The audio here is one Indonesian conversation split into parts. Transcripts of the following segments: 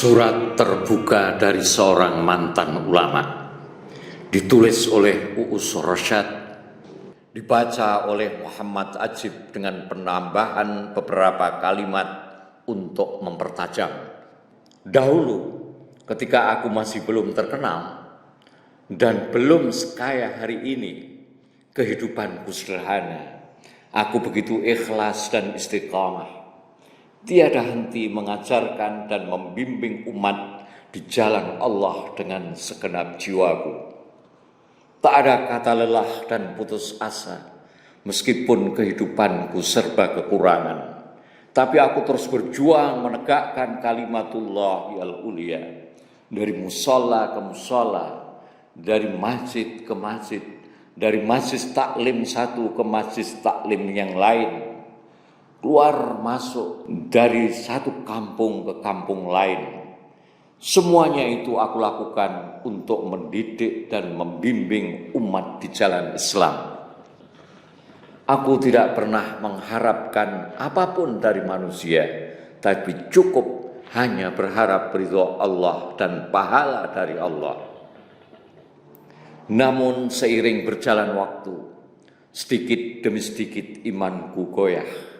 Surat terbuka dari seorang mantan ulama, ditulis oleh Uus Rosyad, dibaca oleh Muhammad Ajib dengan penambahan beberapa kalimat untuk mempertajam. Dahulu, ketika aku masih belum terkenal dan belum sekaya hari ini, kehidupanku sederhana. Aku begitu ikhlas dan istiqamah. Tiada henti mengajarkan dan membimbing umat di jalan Allah dengan segenap jiwaku. Tak ada kata lelah dan putus asa, meskipun kehidupanku serba kekurangan. Tapi aku terus berjuang menegakkan kalimatullah al-ulia. Dari musola ke musola, dari masjid ke masjid, dari masjid taklim satu ke masjid taklim yang lain. Keluar masuk dari satu kampung ke kampung lain. Semuanya itu aku lakukan untuk mendidik dan membimbing umat di jalan Islam. Aku tidak pernah mengharapkan apapun dari manusia, tapi cukup hanya berharap ridho Allah dan pahala dari Allah. Namun seiring berjalan waktu, sedikit demi sedikit imanku goyah.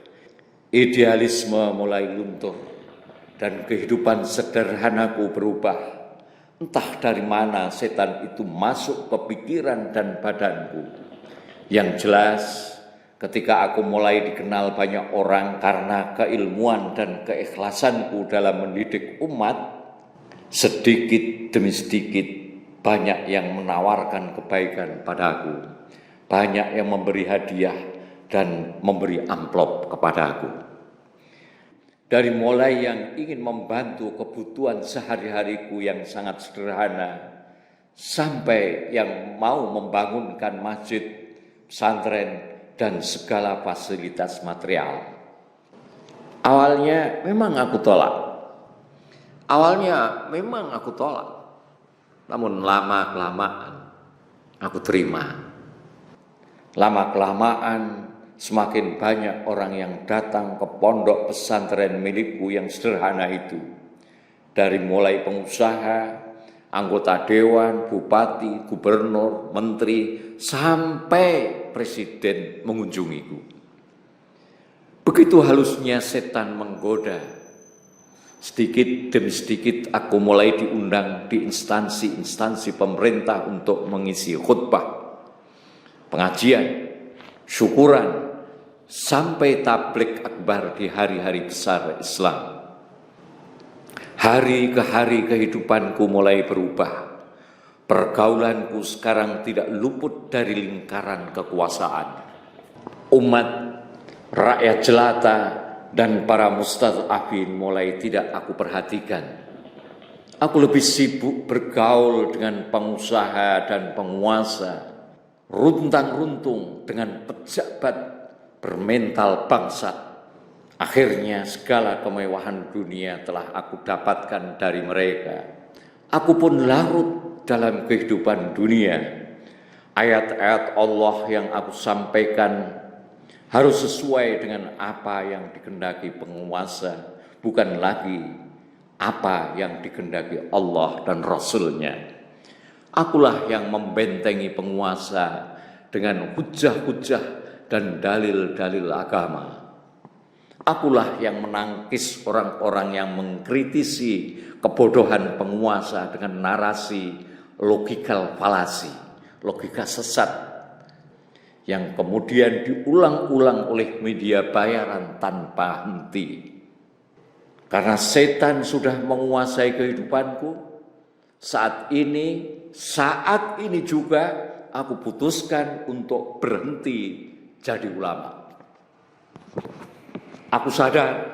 Idealisme mulai luntur dan kehidupan sederhanaku berubah. Entah dari mana setan itu masuk ke pikiran dan badanku. Yang jelas, ketika aku mulai dikenal banyak orang karena keilmuan dan keikhlasanku dalam mendidik umat, sedikit demi sedikit banyak yang menawarkan kebaikan padaku. Banyak yang memberi hadiah dan memberi amplop kepadaku. Dari mulai yang ingin membantu kebutuhan sehari-hariku yang sangat sederhana, sampai yang mau membangunkan masjid, pesantren, dan segala fasilitas material. Awalnya memang aku tolak. Namun lama-kelamaan aku terima. Lama-kelamaan semakin banyak orang yang datang ke pondok pesantren milikku yang sederhana itu. Dari mulai pengusaha, anggota dewan, bupati, gubernur, menteri, sampai presiden mengunjungiku. Begitu halusnya setan menggoda. Sedikit demi sedikit aku mulai diundang di instansi-instansi pemerintah untuk mengisi khutbah, pengajian, syukuran, sampai tablik akbar di hari-hari besar Islam. Hari ke hari kehidupanku mulai berubah. Pergaulanku sekarang tidak luput dari lingkaran kekuasaan. Umat, rakyat jelata, dan para mustadhafin mulai tidak aku perhatikan. Aku lebih sibuk bergaul dengan pengusaha dan penguasa, runtang-runtung dengan pejabat bermental bangsat. Akhirnya segala kemewahan dunia telah aku dapatkan dari mereka. Aku pun larut dalam kehidupan dunia. Ayat-ayat Allah yang aku sampaikan harus sesuai dengan apa yang dikehendaki penguasa, bukan lagi apa yang dikehendaki Allah dan Rasul-Nya. Akulah yang membentengi penguasa dengan hujah-hujah dan dalil-dalil agama. Akulah yang menangkis orang-orang yang mengkritisi kebodohan penguasa dengan narasi logikal falasi, logika sesat, yang kemudian diulang-ulang oleh media bayaran tanpa henti. Karena setan sudah menguasai kehidupanku, saat ini juga aku putuskan untuk berhenti jadi ulama. Aku sadar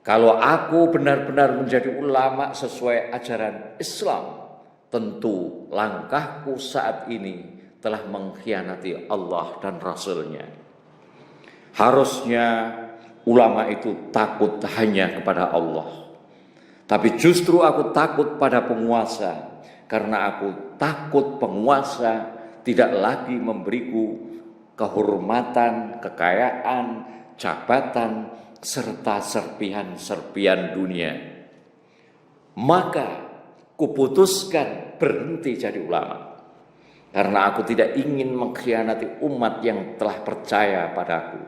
kalau aku benar-benar menjadi ulama sesuai ajaran Islam, tentu langkahku saat ini telah mengkhianati Allah dan Rasul-Nya. Harusnya ulama itu takut hanya kepada Allah. Tapi justru aku takut pada penguasa, karena aku takut penguasa tidak lagi memberiku kehormatan, kekayaan, jabatan, serta serpihan-serpihan dunia. maka kuputuskan berhenti jadi ulama. Karena aku tidak ingin mengkhianati umat yang telah percaya padaku.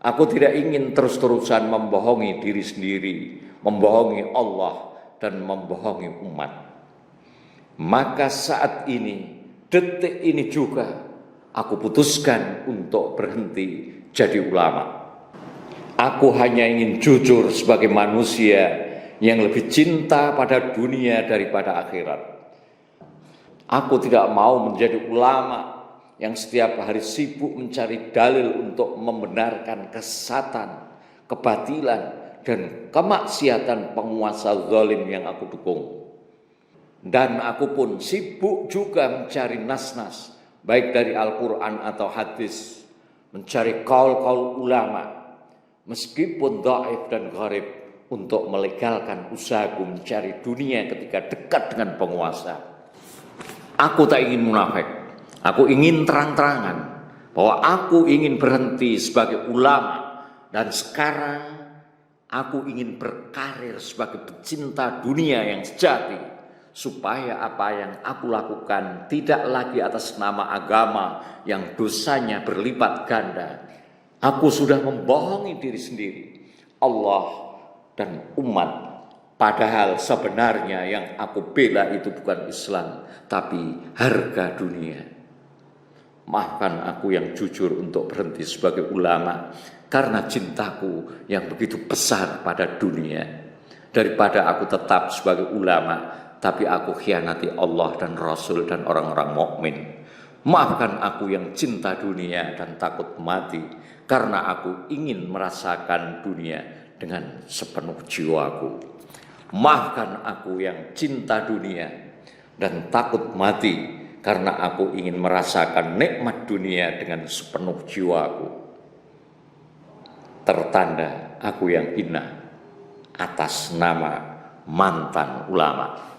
Aku tidak ingin terus-terusan membohongi diri sendiri, membohongi Allah, dan membohongi umat. Maka saat ini, detik ini juga, aku putuskan untuk berhenti jadi ulama. Aku hanya ingin jujur sebagai manusia yang lebih cinta pada dunia daripada akhirat. Aku tidak mau menjadi ulama yang setiap hari sibuk mencari dalil untuk membenarkan kesesatan, kebatilan, dan kemaksiatan penguasa zalim yang aku dukung. Dan aku pun sibuk juga mencari nas-nas, baik dari Al-Quran atau hadis, mencari kaul-kaul ulama, meskipun dhaif dan gharib, untuk melegalkan usahaku mencari dunia ketika dekat dengan penguasa. Aku tak ingin munafik, aku ingin terang-terangan bahwa aku ingin berhenti sebagai ulama dan sekarang aku ingin berkarir sebagai pecinta dunia yang sejati supaya apa yang aku lakukan tidak lagi atas nama agama yang dosanya berlipat ganda. Aku sudah membohongi diri sendiri, Allah dan umat. Padahal sebenarnya yang aku bela itu bukan Islam, tapi harga dunia. Maafkan aku yang jujur untuk berhenti sebagai ulama karena cintaku yang begitu besar pada dunia. Daripada aku tetap sebagai ulama, tapi aku khianati Allah dan Rasul dan orang-orang mukmin. Maafkan aku yang cinta dunia dan takut mati karena aku ingin merasakan dunia dengan sepenuh jiwaku. Maafkan aku yang cinta dunia dan takut mati karena aku ingin merasakan nikmat dunia dengan sepenuh jiwaku. Tertanda aku yang hina atas nama mantan ulama.